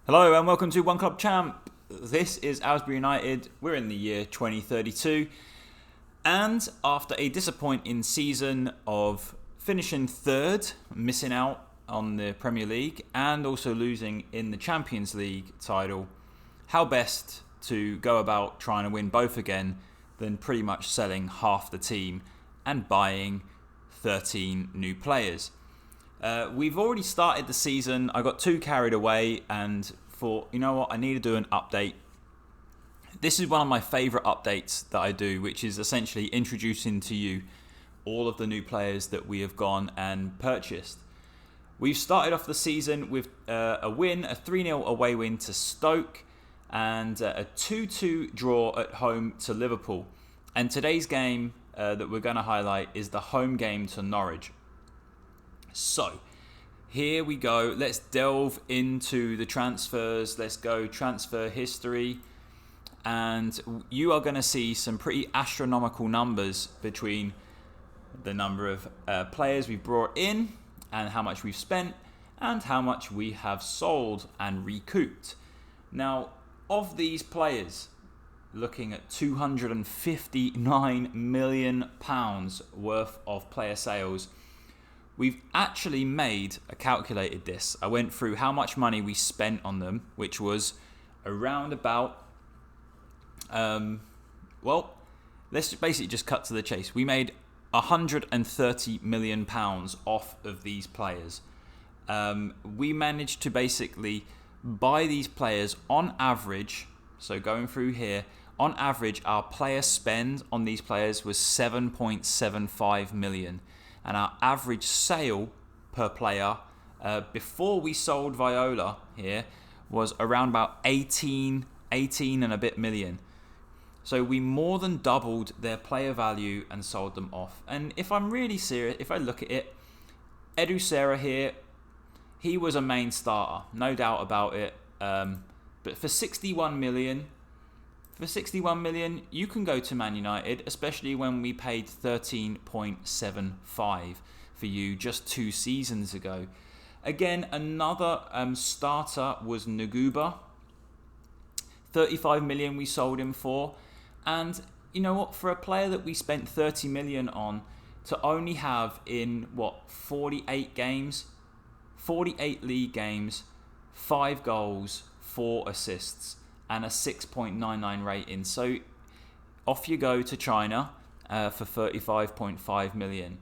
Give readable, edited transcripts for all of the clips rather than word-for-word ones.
Hello and welcome to One Club Champ. This is Aylesbury United. We're in the year 2032, and after a disappointing season of finishing third, missing out on the Premier League and also losing in the Champions League title, how best to go about trying to win both again than pretty much selling half the team and buying 13 new players. We've already started the season. I got too carried away and thought, you know what, I need to do an update. This is one of my favourite updates that I do, which is essentially introducing to you all of the new players that we have gone and purchased. We've started off the season with a win, a 3-0 away win to Stoke, and a 2-2 draw at home to Liverpool. And today's game that we're going to highlight is the home game to Norwich. So, here we go. Let's delve into the transfers. Let's go transfer history. And you are going to see some pretty astronomical numbers between the number of players we've brought in and how much we've spent and how much we have sold and recouped. Now, of these players, looking at £259 million worth of player sales, we've actually calculated this. I went through how much money we spent on them, which was around about, let's basically just cut to the chase. We made £130 million off of these players. We managed to basically buy these players on average. So going through here, on average, our player spend on these players was 7.75 million. And our average sale per player before we sold Viola here was around about 18 and a bit million. So we more than doubled their player value and sold them off. And if I'm really serious, if I look at it, Edu Serra here, he was a main starter, no doubt about it. But for 61 million, you can go to Man United, especially when we paid 13.75 for you just 2 seasons ago. Again, another starter was Naguba. 35 million we sold him for. And you know what? For a player that we spent 30 million on, to only have in 48 games, 48 league games, 5 goals, 4 assists, and a 6.99 rating. So off you go to China for 35.5 million.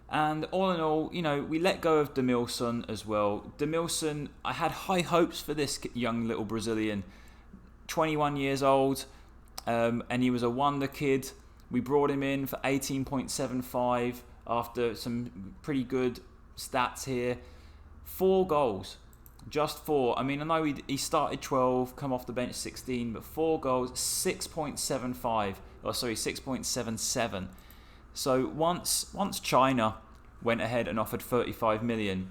And all in all, we let go of Demilson as well. Demilson, I had high hopes for this young little Brazilian, 21 years old, and he was a wonder kid. We brought him in for 18.75 after some pretty good stats here. 4 goals. Just 4. I mean, I know he started 12, come off the bench 16, but 4 goals, 6.77. So once China went ahead and offered 35 million,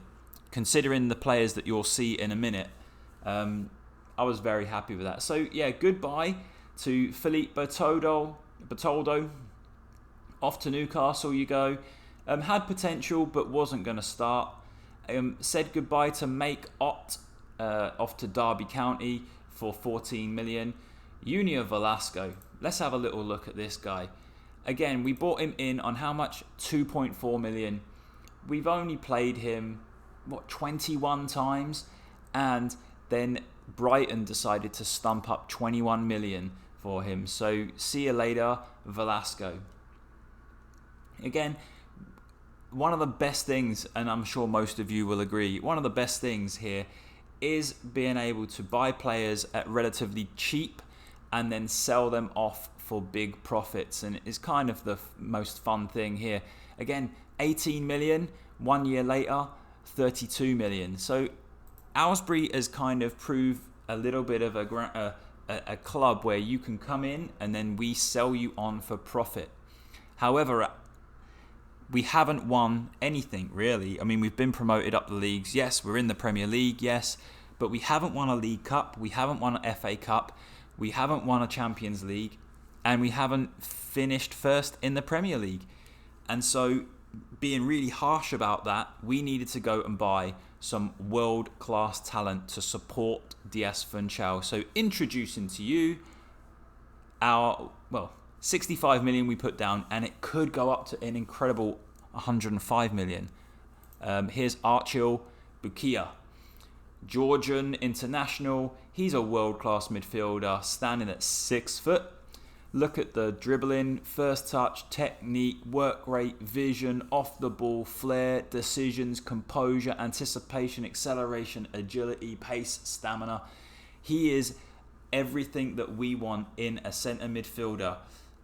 considering the players that you'll see in a minute, I was very happy with that. So yeah, goodbye to Philippe Bertoldo. Off to Newcastle you go. Had potential, but wasn't going to start. Said goodbye to Make Ott off to Derby County for 14 million. Junior Velasco. Let's have a little look at this guy. Again, we bought him in on how much? 2.4 million. We've only played him 21 times, and then Brighton decided to stump up 21 million for him. So see you later, Velasco. Again, one of the best things, and I'm sure most of you will agree, one of the best things here is being able to buy players at relatively cheap and then sell them off for big profits. And it's kind of the most fun thing here. Again, 18 million, 1 year later, 32 million. So Aylesbury has kind of proved a little bit of a club where you can come in and then we sell you on for profit. However, we haven't won anything, really. I mean, we've been promoted up the leagues. Yes, we're in the Premier League, yes. But we haven't won a League Cup. We haven't won an FA Cup. We haven't won a Champions League. And we haven't finished first in the Premier League. And so, being really harsh about that, we needed to go and buy some world-class talent to support Dias Funchal. So introducing to you our, 65 million we put down, and it could go up to an incredible 105 million. Here's Archil Bukia, Georgian international. He's a world-class midfielder, standing at 6 foot. Look at the dribbling, first touch, technique, work rate, vision, off the ball, flair, decisions, composure, anticipation, acceleration, agility, pace, stamina. He is everything that we want in a centre midfielder,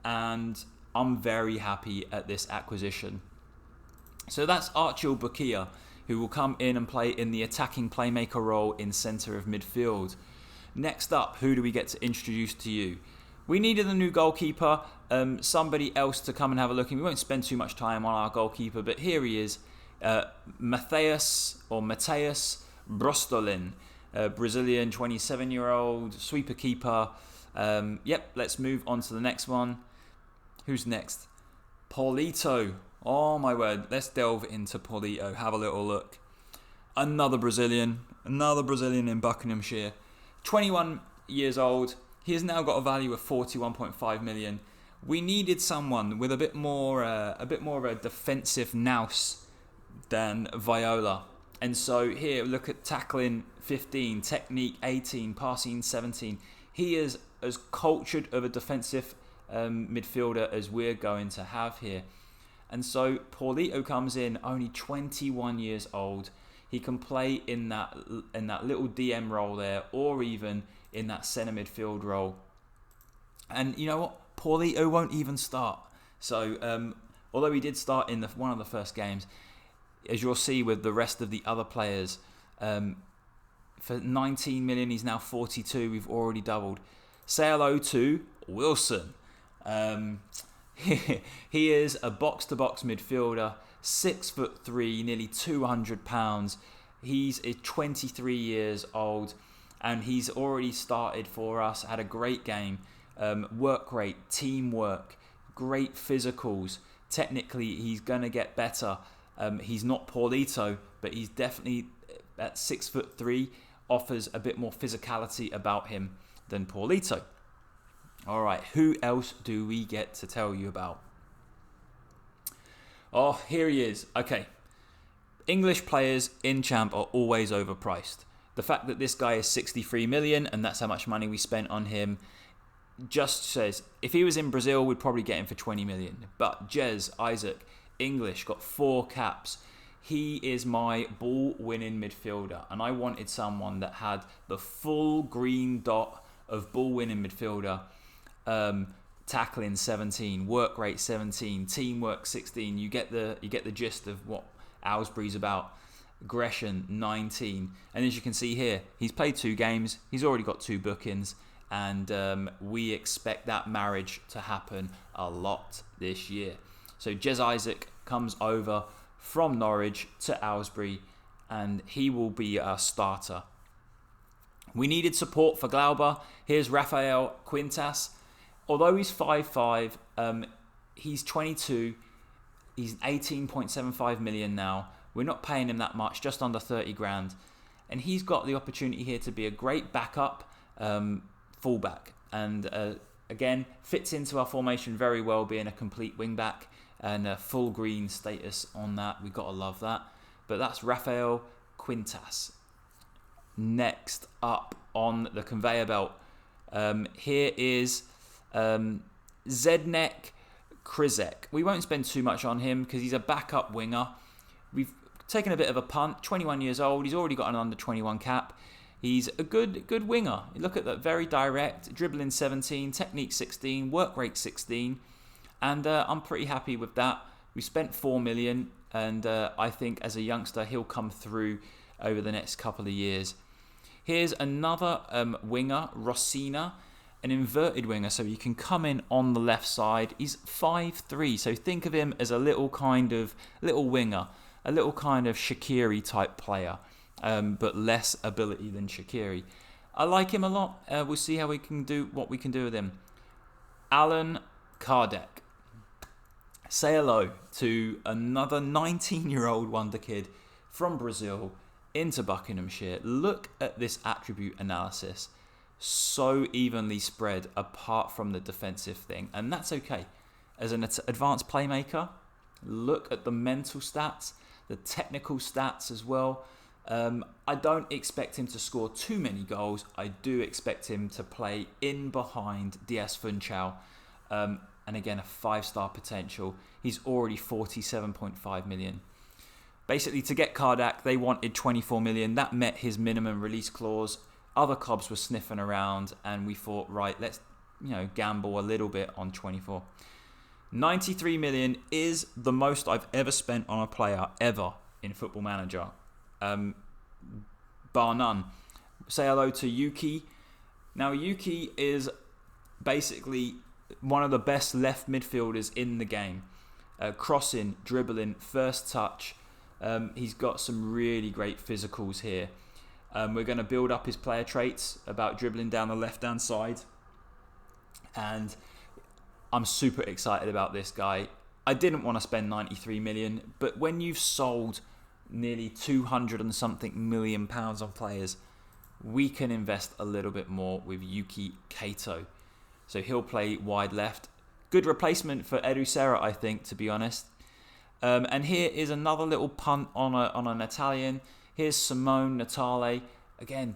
and I'm very happy at this acquisition. So that's Archil Bukia, who will come in and play in the attacking playmaker role in centre of midfield. Next up, who do we get to introduce to you? We needed a new goalkeeper, somebody else to come and have a look. And we won't spend too much time on our goalkeeper, but here he is, Mateus Brostolin, Brazilian 27-year-old sweeper keeper. Let's move on to the next one. Who's next? Paulito. Oh my word, let's delve into Paulito, have a little look. Another Brazilian in Buckinghamshire. 21 years old. He has now got a value of 41.5 million. We needed someone with a bit more of a defensive nous than Viola. And so here, look at tackling 15, technique 18, passing 17. He is as cultured of a defensive midfielder as we're going to have here. And so Paulito comes in, only 21 years old. He can play in that little DM role there, or even in that centre midfield role. And you know what? Paulito won't even start. So although he did start in one of the first games, as you'll see with the rest of the other players, for 19 million, he's now 42. We've already doubled. Say hello to Wilson. He is a box-to-box midfielder, 6'3", nearly 200 pounds. He's 23 years old, and he's already started for us. Had a great game, work rate, teamwork, great physicals. Technically, he's gonna get better. He's not Paulito, but he's definitely at 6'3", offers a bit more physicality about him than Paulito. All right, who else do we get to tell you about? Oh, here he is. Okay, English players in Champ are always overpriced. The fact that this guy is 63 million and that's how much money we spent on him just says, if he was in Brazil, we'd probably get him for 20 million. But Jez Isaac, English, got 4 caps. He is my ball-winning midfielder, and I wanted someone that had the full green dot of ball-winning midfielder. Tackling 17, work rate 17, teamwork 16. You get the gist of what Aylesbury's about. Aggression 19, and as you can see here, he's played 2 games. He's already got 2 bookings, and we expect that marriage to happen a lot this year. So Jez Isaac comes over from Norwich to Aylesbury, and he will be a starter. We needed support for Glauber. Here's Rafael Quintas. Although he's 5'5", he's 22, he's 18.75 million now. We're not paying him that much, just under 30 grand. And he's got the opportunity here to be a great backup fullback. And again, fits into our formation very well, being a complete wingback and a full green status on that. We've got to love that. But that's Rafael Quintas. Next up on the conveyor belt, here is Zednek Krizek. We won't spend too much on him because he's a backup winger. We've taken a bit of a punt. 21 years old. He's already got an under 21 cap. He's a good winger. Look at that, very direct, dribbling 17, technique 16, work rate 16, and I'm pretty happy with that. We spent 4 million, and I think as a youngster he'll come through over the next couple of years. Here's another winger, Rossina. An inverted winger, so you can come in on the left side. He's 5'3", so think of him as a little winger, a little kind of Shaqiri type player, but less ability than Shaqiri. I like him a lot. We'll see how what we can do with him. Alan Kardec. Say hello to another 19-year-old wonder kid from Brazil, into Buckinghamshire. Look at this attribute analysis. So evenly spread apart from the defensive thing. And that's okay. As an advanced playmaker, look at the mental stats, the technical stats as well. I don't expect him to score too many goals. I do expect him to play in behind Diaz Funchal. And again, a 5-star potential. He's already 47.5 million. Basically, to get Kardak, they wanted 24 million. That met his minimum release clause. Other clubs were sniffing around, and we thought, right, let's gamble a little bit on 24. 93 million is the most I've ever spent on a player ever in Football Manager, bar none. Say hello to Yuki. Now, Yuki is basically one of the best left midfielders in the game. Crossing, dribbling, first touch. He's got some really great physicals here. We're going to build up his player traits about dribbling down the left-hand side. And I'm super excited about this guy. I didn't want to spend 93 million, but when you've sold nearly 200 and something million pounds on players, we can invest a little bit more with Yuki Kato. So he'll play wide left. Good replacement for Edu Serra, I think, to be honest. And here is another little punt on an Italian. Here's Simone Natale. Again,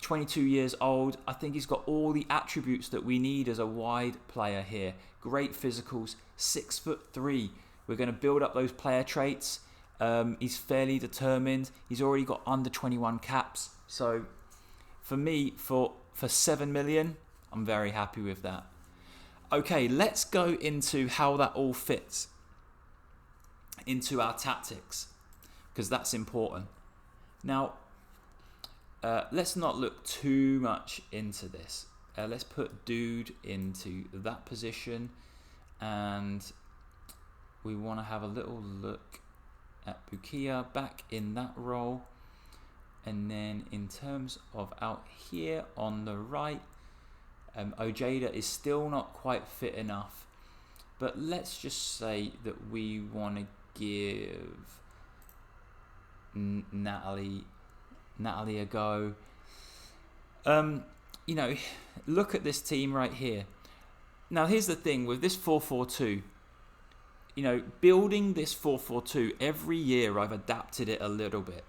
22 years old. I think he's got all the attributes that we need as a wide player here. Great physicals, 6'3". We're going to build up those player traits. He's fairly determined. He's already got under 21 caps. So for me, for 7 million, I'm very happy with that. Okay, let's go into how that all fits into our tactics, because that's important. Now, let's not look too much into this. Let's put Dude into that position, and we want to have a little look at Bukia back in that role. And then in terms of out here on the right, Ojeda is still not quite fit enough, but let's just say that we want to give Natalie a go. Look at this team right here. Now here's the thing with this 4-4-2. Building this 4-4-2 every year, I've adapted it a little bit.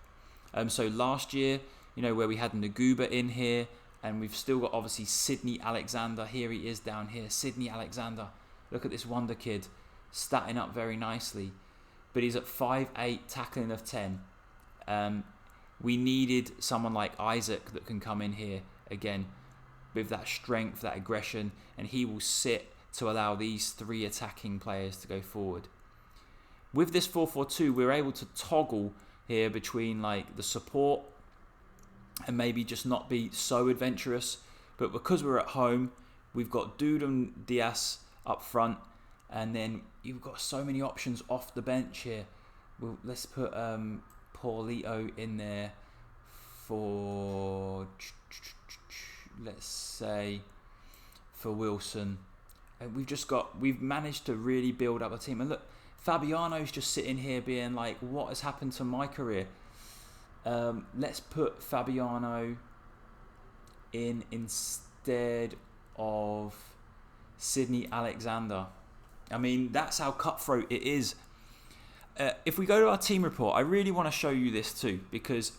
So last year, where we had Naguba in here, and we've still got obviously Sydney Alexander. Here he is down here, Sydney Alexander. Look at this wonder kid, statting up very nicely. But he's at 5'8", tackling of 10. We needed someone like Isaac that can come in here again with that strength, that aggression, and he will sit to allow these 3 attacking players to go forward. With this 4-4-2, we're able to toggle here between like the support and maybe just not be so adventurous. But because we're at home, we've got Dude and Diaz up front, and then you've got so many options off the bench here. Let's put Paulito in there for, let's say, for Wilson. And we've managed to really build up a team. And look, Fabiano's just sitting here being like, what has happened to my career? Let's put Fabiano in instead of Sydney Alexander. I mean, that's how cutthroat it is. If we go to our team report, I really want to show you this too, because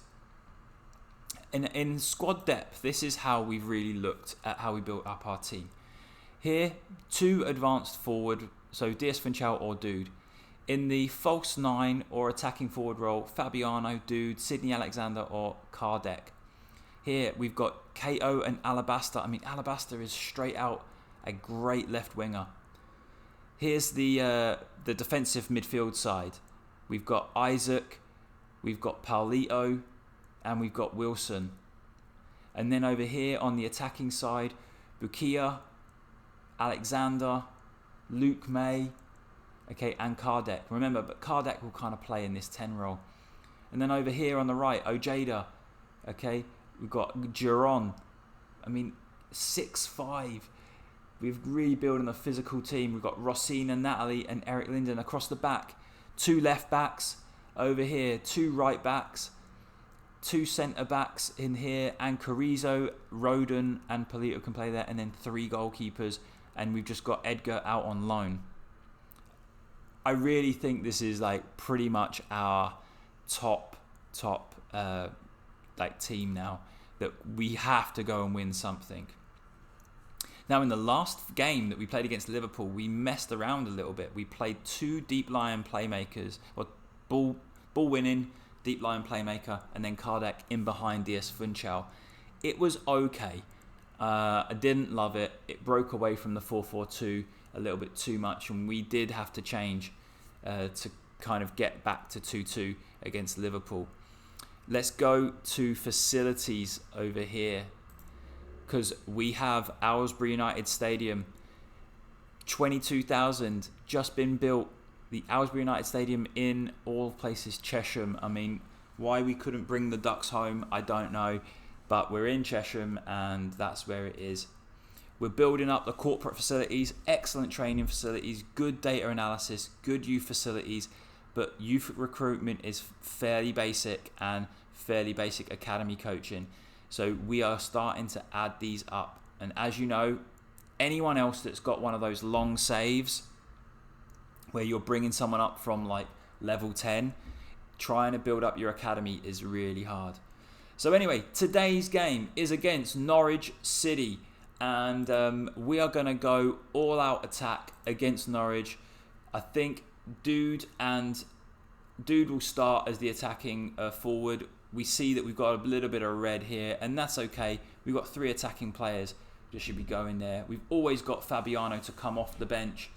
in squad depth, this is how we've really looked at how we built up our team. Here, 2 advanced forward, so Diaz Funchal or Dude. In the false 9 or attacking forward role, Fabiano, Dude, Sydney Alexander or Kardec. Here we've got Kato and Alabaster. I mean, Alabaster is straight out a great left winger. Here's the defensive midfield side. We've got Isaac, we've got Paulito, and we've got Wilson. And then over here on the attacking side, Bukia, Alexander, Luke May, okay, and Kardec. Remember, but Kardec will kind of play in this 10 role. And then over here on the right, Ojeda, okay, we've got Giron. I mean, 6'5". We've really building a physical team. We've got Rossina, Natalie, and Eric Linden across the back. 2 left backs over here, 2 right backs. 2 centre-backs in here, and Carrizo, Rodon and Polito can play there, and then 3 goalkeepers, and we've just got Edgar out on loan. I really think this is like pretty much our top like team now, that we have to go and win something. Now, in the last game that we played against Liverpool, we messed around a little bit. We played 2 deep line playmakers, or ball winning deep line playmaker, and then Kardec in behind DS Funchal. It was okay. I didn't love it. It broke away from the 4-4-2 a little bit too much, and we did have to change to kind of get back to 2-2 against Liverpool. Let's go to facilities over here, because we have Aylesbury United Stadium, 22,000, just been built. The Aylesbury United Stadium, in all places Chesham. I mean, why we couldn't bring the Ducks home, I don't know, but we're in Chesham and that's where it is. We're building up the corporate facilities, excellent training facilities, good data analysis, good youth facilities, but youth recruitment is fairly basic, and fairly basic academy coaching. So we are starting to add these up. And as you know, anyone else that's got one of those long saves where you're bringing someone up from like level 10, trying to build up your academy is really hard. So anyway, today's game is against Norwich City, and we are going to go all out attack against Norwich. I think Dude will start as the attacking forward. We see that we've got a little bit of red here, and that's okay. We've got 3 attacking players that should be going there. We've always got Fabiano to come off the bench,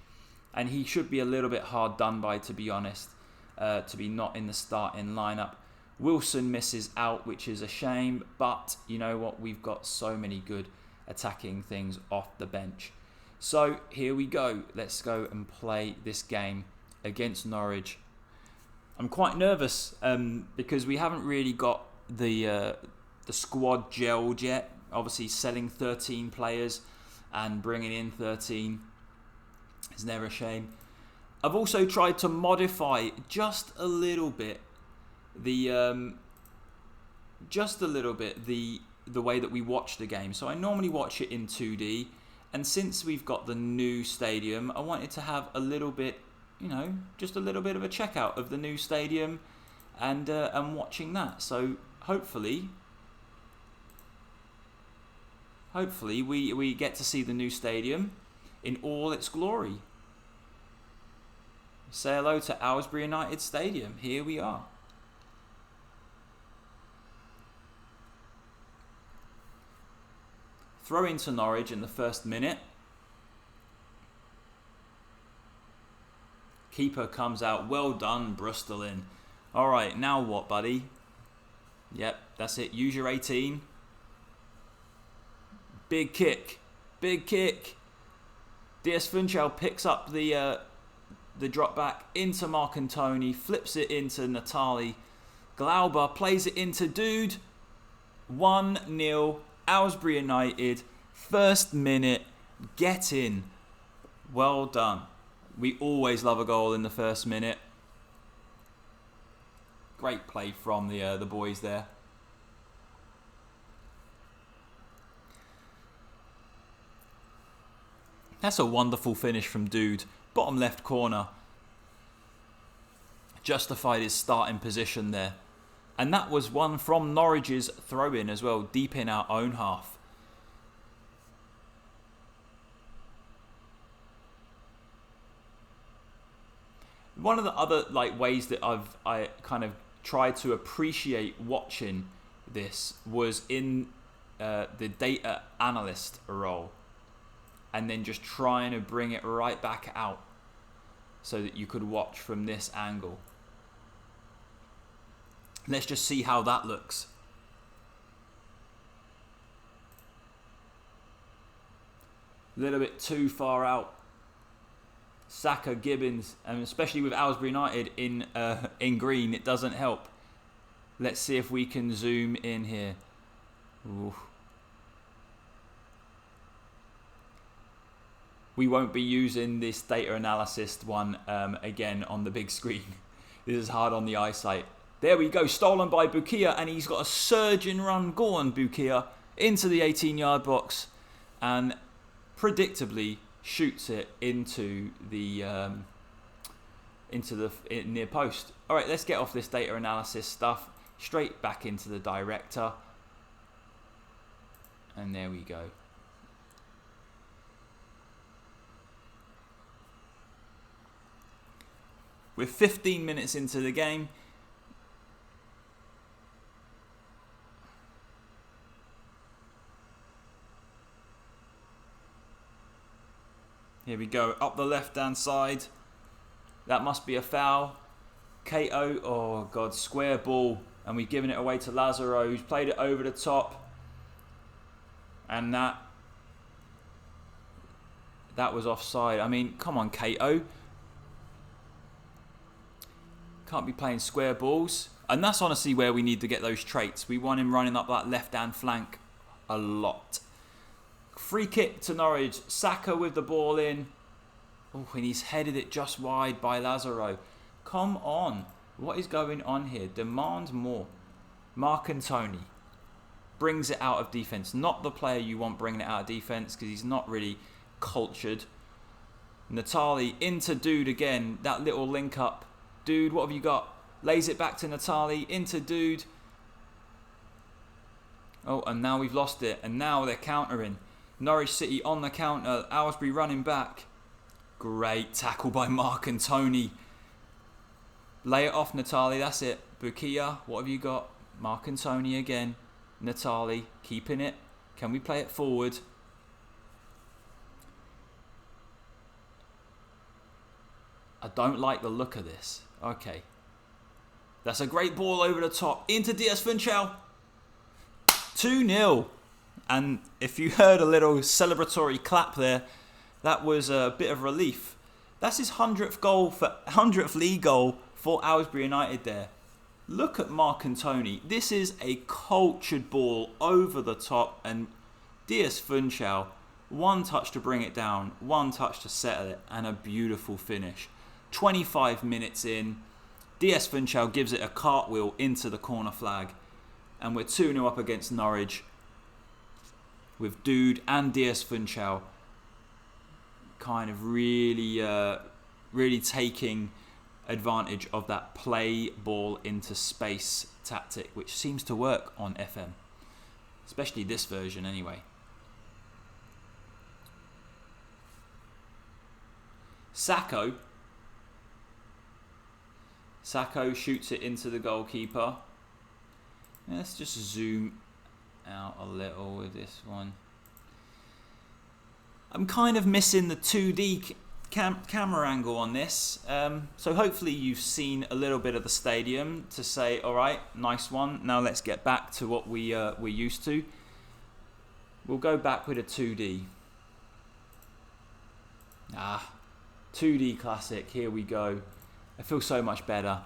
and he should be a little bit hard done by, to be honest, to be not in the starting lineup. Wilson misses out, which is a shame, but you know what? We've got so many good attacking things off the bench. So here we go. Let's go and play this game against Norwich. I'm quite nervous because we haven't really got the squad gelled yet. Obviously, selling 13 players and bringing in 13 is never a shame. I've also tried to modify just a little bit the way that we watch the game. So I normally watch it in 2D, and since we've got the new stadium, I wanted to have a little bit, just a little bit of a checkout of the new stadium, and watching that. So hopefully we get to see the new stadium in all its glory. Say hello to Aylesbury United Stadium. Here we are. Throw into Norwich in the first minute. Keeper comes out. Well done, Brustelin. All right, now what, buddy? Yep, that's it. Use your 18. Big kick. Big kick. DS Funchal picks up the drop back into Marcantoni. Flips it into Natali. Glauber plays it into Dude. 1-0. Aylesbury United. First minute. Get in. Well done. We always love a goal in the first minute. Great play from the boys there. That's a wonderful finish from Dude. Bottom left corner. Justified his starting position there. And that was one from Norwich's throw-in as well, deep in our own half. One of the other ways that I kind of tried to appreciate watching this was in the data analyst role, and then just trying to bring it right back out so that you could watch from this angle. Let's just see how that looks. A little bit too far out. Saka, Gibbons, and especially with Aylesbury United in green, it doesn't help. Let's see if we can zoom in here. Ooh. We won't be using this data analysis one again on the big screen. This is hard on the eyesight. There we go, stolen by Bukia, and he's got a surging run. Go on, Bukia, into the 18-yard box, and predictably shoots it into the near post. All right, let's get off this data analysis stuff. Straight back into the director, and there we go. We're 15 minutes into the game. Here we go, up the left-hand side. That must be a foul. Kato, oh God, square ball. And we've given it away to Lazaro, who's played it over the top. And that was offside. I mean, come on, Kato. Can't be playing square balls. And that's honestly where we need to get those traits. We want him running up that left-hand flank a lot. Free kick to Norwich. Saka with the ball in. Oh, and he's headed it just wide by Lazaro. Come on. What is going on here? Demand more. Marcantoni brings it out of defence. Not the player you want bringing it out of defence because he's not really cultured. Natali into Dude again. That little link up. Dude, what have you got? Lays it back to Natali. Into Dude. Oh, and now we've lost it. And now they're countering. Norwich City on the counter. Aylesbury running back. Great tackle by Marcantoni. Lay it off, Natali. That's it. Bukia, what have you got? Marcantoni again. Natali, keeping it. Can we play it forward? I don't like the look of this. Okay. That's a great ball over the top. Into Diaz Funchal. 2-0. And if you heard a little celebratory clap there, that was a bit of relief. That's his 100th league goal for Aylesbury United there. Look at Marcantoni. This is a cultured ball over the top, and Diaz Funchal, one touch to bring it down, one touch to settle it, and a beautiful finish. 25 minutes in, Diaz Funchal gives it a cartwheel into the corner flag, and we're 2-0 up against Norwich with Dude and Diaz Funchal kind of really taking advantage of that play ball into space tactic, which seems to work on FM, especially this version anyway. Sacco shoots it into the goalkeeper. Let's just zoom out a little with this one. I'm kind of missing the 2D camera angle on this, so hopefully you've seen a little bit of the stadium to say, all right, nice one, now let's get back to what we're used to. We'll go back with a 2D. 2D classic, here we go. I feel so much better.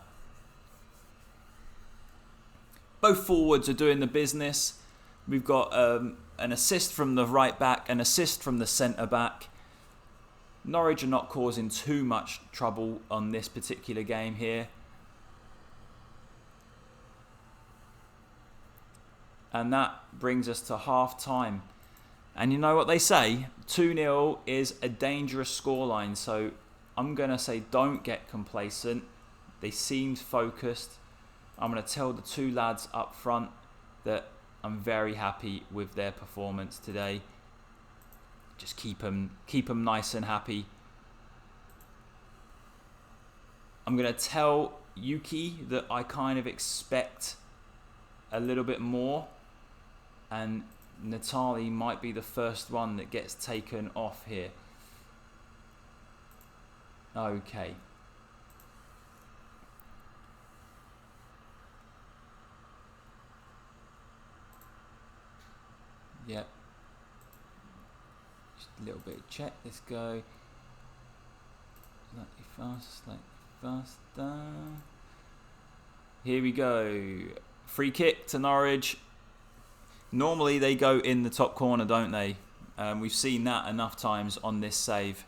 Both forwards are doing the business. We've got an assist from the right back, an assist from the centre back. Norwich are not causing too much trouble on this particular game here. And that brings us to half time. And you know what they say, 2-0 is a dangerous scoreline. So I'm going to say don't get complacent. They seemed focused. I'm going to tell the two lads up front that I'm very happy with their performance today. Just keep them nice and happy. I'm going to tell Yuki that I kind of expect a little bit more. And Natali might be the first one that gets taken off here. Okay. Yep. Just a little bit of check. Let's go. Slightly faster. Here we go. Free kick to Norwich. Normally they go in the top corner, don't they? We've seen that enough times on this save.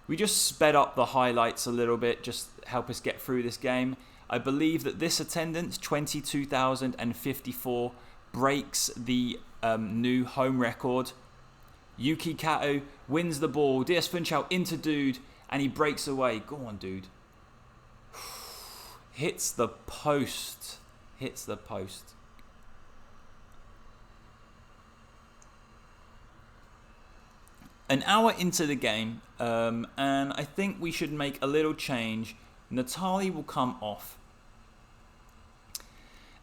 We just sped up the highlights a little bit, just help us get through this game. I believe that this attendance, 22,054, breaks the new home record. Yuki Kato wins the ball. Diaz Funchal into Dude, and he breaks away. Go on, Dude. Hits the post. Hits the post. An hour into the game, and I think we should make a little change. Natali will come off.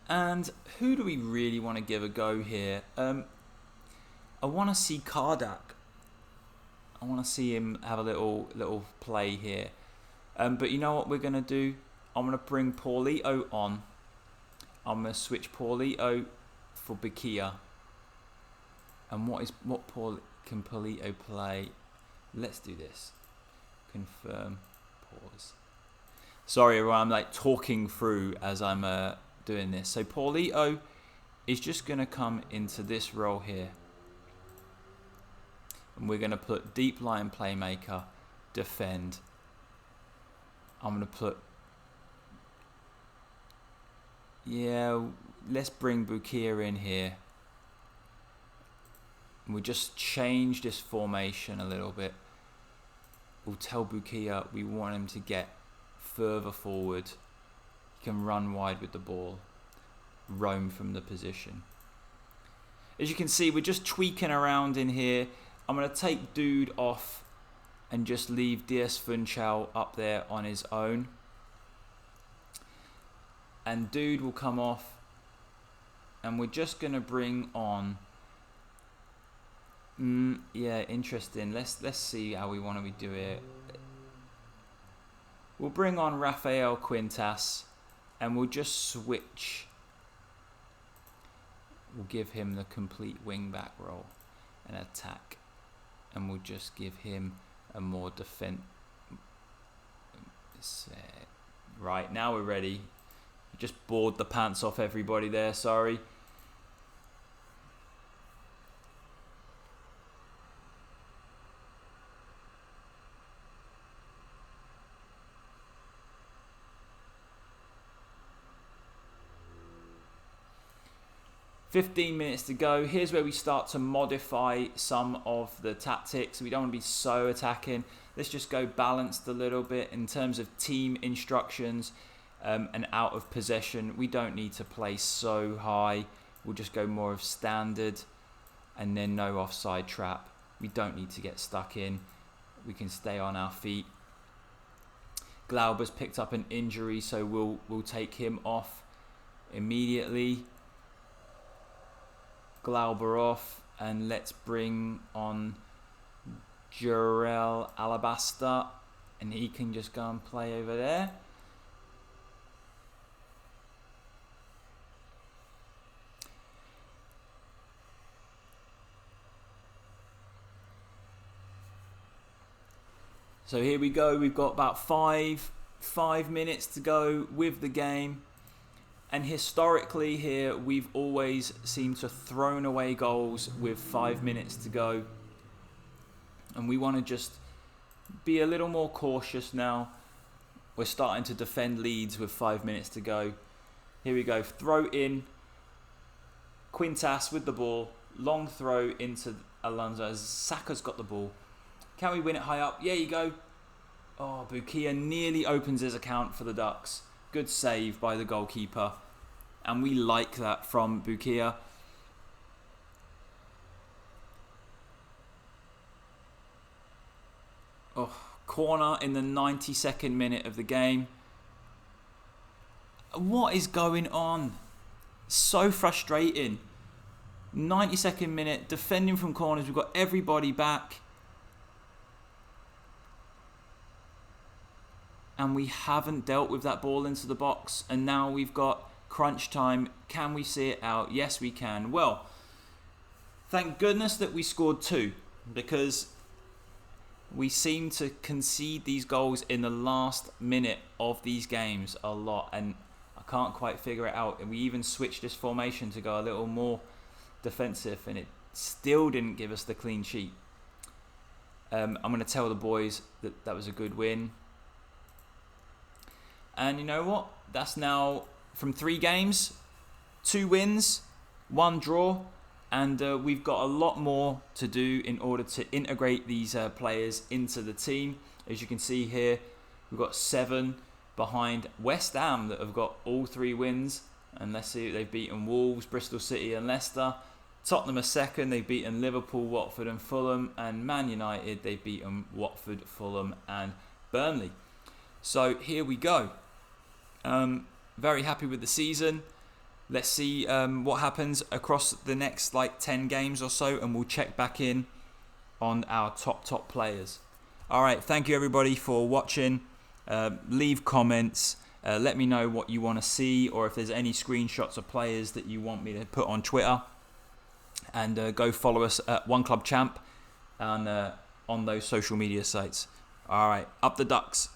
And who do we really want to give a go here? I want to see Kardak. I want to see him have a little play here. But you know what we're going to do? I'm going to bring Paulito on. I'm going to switch Paulito for Bakia. And can Paulito play? Let's do this. Confirm. Pause. Sorry, everyone, I'm like talking through as I'm doing this. So Paulito is just going to come into this role here. And we're going to put deep line playmaker, defend. I'm going to put... Yeah, let's bring Bukia in here. And we'll just change this formation a little bit. We'll tell Bukia we want him to get further forward. He can run wide with the ball. Roam from the position. As you can see, we're just tweaking around in here. I'm going to take Dude off and just leave Diaz Funchal up there on his own. And Dude will come off. And we're just going to bring on... yeah, interesting. Let's see how we want to do it. We'll bring on Rafael Quintas. And we'll just switch. We'll give him the complete wing-back role and attack. And we'll just give him a more defense. Right, now we're ready. Just bored the pants off everybody there, sorry. "15 minutes to go." Here's where we start to modify some of the tactics. We don't want to be so attacking. Let's just go balanced a little bit in terms of team instructions and out of possession. We don't need to play so high. We'll just go more of standard and then no offside trap. We don't need to get stuck in. We can stay on our feet. Glauber's picked up an injury, so we'll take him off immediately. Glauber off, and let's bring on Jarell Alabaster, and he can just go and play over there. So here we go. We've got about five minutes to go with the game. And historically here, we've always seemed to thrown away goals with 5 minutes to go. And we want to just be a little more cautious now. We're starting to defend leads with 5 minutes to go. Here we go. Throw in. Quintas with the ball. Long throw into Alonso. Saka's got the ball. Can we win it high up? Yeah, you go. Oh, Bukia nearly opens his account for the Ducks. Good save by the goalkeeper. And we like that from Bukia. Oh, corner in the 92nd minute of the game. What is going on? So frustrating. 92nd minute, defending from corners. We've got everybody back. And we haven't dealt with that ball into the box. And now we've got crunch time. Can we see it out? Yes, we can. Well, thank goodness that we scored 2. Because we seem to concede these goals in the last minute of these games a lot. And I can't quite figure it out. And we even switched this formation to go a little more defensive. And it still didn't give us the clean sheet. I'm going to tell the boys that that was a good win. And you know what? That's now from 3 games, 2 wins, 1 draw. And we've got a lot more to do in order to integrate these players into the team. As you can see here, we've got 7 behind West Ham that have got all 3 wins. And let's see, they've beaten Wolves, Bristol City and Leicester. Tottenham are second. They've beaten Liverpool, Watford and Fulham. And Man United, they've beaten Watford, Fulham and Burnley. So here we go. Very happy with the season. Let's see what happens across the next 10 games or so, and we'll check back in on our top players. Alright, thank you everybody for watching. Leave comments. Let me know what you want to see, or if there's any screenshots of players that you want me to put on Twitter. And go follow us at One Club Champ and on those social media sites. Alright, up the Ducks.